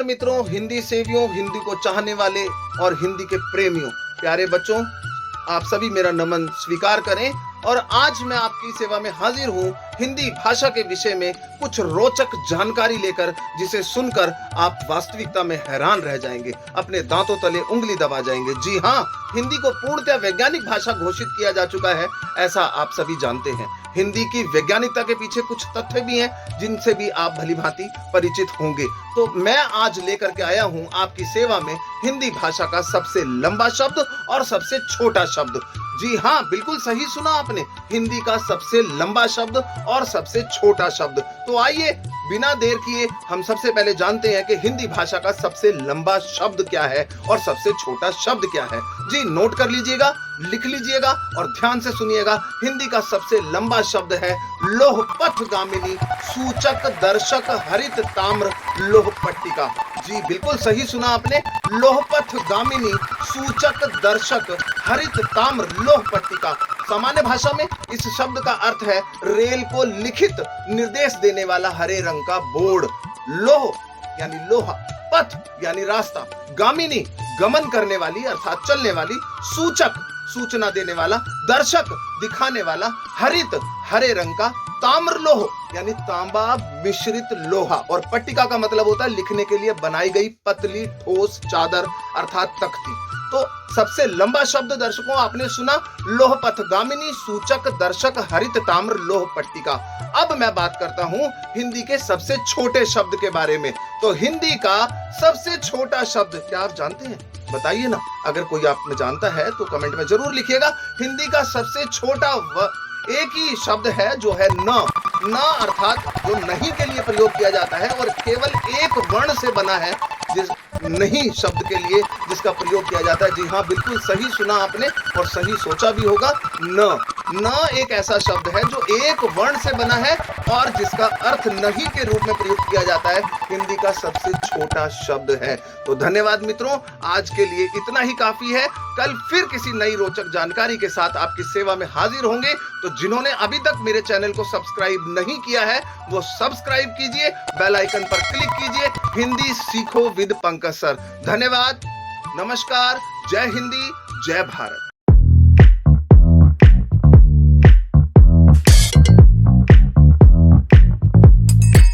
मित्रों, हिंदी सेवियों, हिंदी को चाहने वाले और हिंदी के प्रेमियों, प्यारे बच्चों, आप सभी मेरा नमन स्वीकार करें। और आज मैं आपकी सेवा में हाजिर हूँ हिंदी भाषा के विषय में कुछ रोचक जानकारी लेकर, जिसे सुनकर आप वास्तविकता में हैरान रह जाएंगे, अपने दांतों तले उंगली दबा जाएंगे। जी हाँ, हिंदी को पूर्णतः वैज्ञानिक भाषा घोषित किया जा चुका है, ऐसा आप सभी जानते हैं। हिंदी की वैज्ञानिकता के पीछे कुछ तथ्य भी हैं जिनसे भी आप भलीभांति परिचित होंगे। तो मैं आज लेकर के आया हूं आपकी सेवा में हिंदी भाषा का सबसे लंबा शब्द और सबसे छोटा शब्द। जी हाँ, बिल्कुल सही सुना आपने, हिंदी का सबसे लंबा शब्द और सबसे छोटा शब्द। तो आइए बिना देर किए हम सबसे पहले जानते हैं कि हिंदी भाषा का सबसे लंबा शब्द क्या है और सबसे छोटा शब्द क्या है। जी नोट कर लीजिएगा, लिख लीजिएगा और ध्यान से सुनिएगा। हिंदी का सबसे लंबा शब्द है लोह पथगामिनी सूचक दर्शक हरित ताम्र लोह पट्टिका। जी बिल्कुल सही सुना आपने, लोह पथगामिनी सूचक दर्शक हरित ताम्र लोह पट्टिका। सामान्य भाषा में इस शब्द का अर्थ है रेल को लिखित निर्देश देने वाला हरे रंग का बोर्ड। लोह यानी लोहा, पथ यानी रास्ता, गामिनी गमन करने वाली अर्थात चलने वाली, सूचक सूचना देने वाला, दर्शक दिखाने वाला, हरित हरे रंग का, ताम्र लोह यानी तांबा मिश्रित लोहा, और पट्टिका का मतलब होता है लिखने के लिए बनाई गई पतली ठोस चादर अर्थात तख्ती। तो सबसे लंबा शब्द दर्शकों आपने सुना, लोह पथगामिनी सूचक दर्शक हरित ताम्र लोह पट्टिका। अब मैं बात करता हूं हिंदी के सबसे छोटे शब्द के बारे में। तो हिंदी का सबसे छोटा शब्द क्या आप जानते हैं? बताइए ना, अगर कोई आप में जानता है तो कमेंट में जरूर लिखिएगा। हिंदी का सबसे छोटा एक ही शब्द है जो है न। न अर्थात जो नहीं के लिए प्रयोग किया जाता है और केवल एक वर्ण से बना है, जिस नहीं शब्द के लिए जिसका प्रयोग किया जाता है। जी हाँ, बिल्कुल सही सुना आपने और सही सोचा भी होगा। न एक ऐसा शब्द है जो एक वर्ण से बना है और जिसका अर्थ नहीं के रूप में प्रयोग किया जाता है, हिंदी का सबसे छोटा शब्द है। तो धन्यवाद मित्रों, आज के लिए इतना ही काफी है। कल फिर किसी नई रोचक जानकारी के साथ आपकी सेवा में हाजिर होंगे। तो जिन्होंने अभी तक मेरे चैनल को सब्सक्राइब नहीं किया है वो सब्सक्राइब कीजिए, बेल आइकन पर क्लिक कीजिए। हिंदी सीखो विद पंकज सर। धन्यवाद, नमस्कार, जय हिंदी, जय भारत।